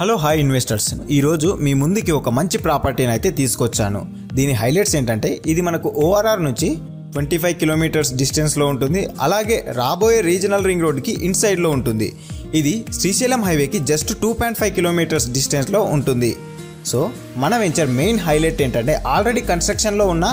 Hello hi investors, ఈరోజు మీ ముందుకి ఒక మంచి ప్రాపర్టీని అయితే తీసుకొచ్చాను. దీని హైలైట్స్ ఏంటంటే ఇది మనకు ఓఆర్ఆర్ నుంచి 25 కిలోమీటర్స్ డిస్టెన్స్లో ఉంటుంది. అలాగే రాబోయే రీజనల్ రింగ్ రోడ్కి ఇన్సైడ్లో ఉంటుంది. ఇది శ్రీశైలం హైవేకి జస్ట్ 2.5 కిలోమీటర్స్ డిస్టెన్స్లో ఉంటుంది. సో మన వెంచర్ మెయిన్ హైలైట్ ఏంటంటే ఆల్రెడీ కన్స్ట్రక్షన్లో ఉన్న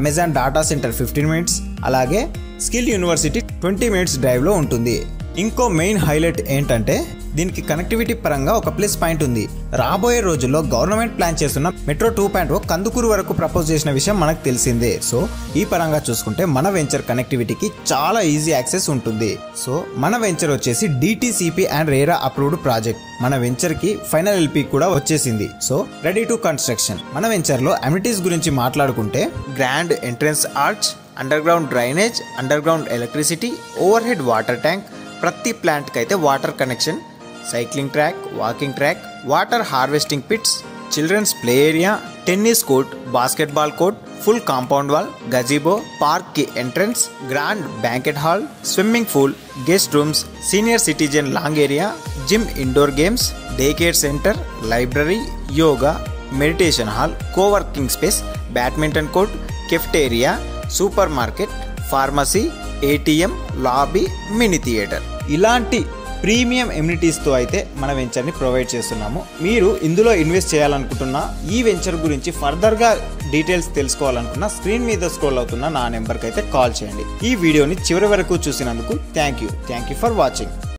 అమెజాన్ డాటా సెంటర్ 15 మినిట్స్, అలాగే స్కిల్ యూనివర్సిటీ 20 మినిట్స్ డ్రైవ్లో ఉంటుంది. ఇంకో మెయిన్ హైలైట్ ఏంటంటే దీనికి కనెక్టివిటీ పరంగా ఒక ప్లస్ పాయింట్ ఉంది. రాబోయే రోజుల్లో గవర్నమెంట్ ప్లాన్ చేస్తున్న మెట్రో 2.0 కందుకూరు వరకు ప్రపోజ్ చేసిన విషయం మనకు తెలిసిందే. సో ఈ పరంగా చూసుకుంటే మన వెంచర్ కనెక్టివిటీకి చాలా ఈజీ యాక్సెస్ ఉంటుంది. సో మన వెంచర్ వచ్చేసి DTCP and RERA approved project. మన వెంచర్ కి ఫైనల్ LP కూడా వచ్చేసింది. So ready to construction. మన వెంచర్ లో అమ్యూనిటీస్ గురించి మాట్లాడుకుంటే grand entrance arch, underground drainage, underground electricity, overhead water tank, ప్రతి ప్లాంట్ కి అయితే water connection, cycling track, walking track, water harvesting pits, children's play area, tennis court, basketball court, full compound wall, గజీబో, park కి entrance, grand banquet hall, swimming pool, guest rooms, senior citizen lounge area, gym, indoor games, day care centre, library, yoga, meditation hall, coworking space, badminton court, cafeteria, supermarket, pharmacy, ATM, lobby, mini theatre, ఇలాంటి premium ఎమ్యూనిటీస్తో అయితే మన వెంచర్ని provide చేస్తున్నాము. మీరు ఇందులో invest చేయాలనుకుంటున్నా, ఈ venture గురించి ఫర్దర్గా డీటెయిల్స్ తెలుసుకోవాలనుకున్నా స్క్రీన్ మీద స్క్రోల్ అవుతున్న నా నెంబర్కి అయితే కాల్ చేయండి. ఈ వీడియోని చివరి వరకు చూసినందుకు థ్యాంక్ యూ ఫర్ వాచింగ్.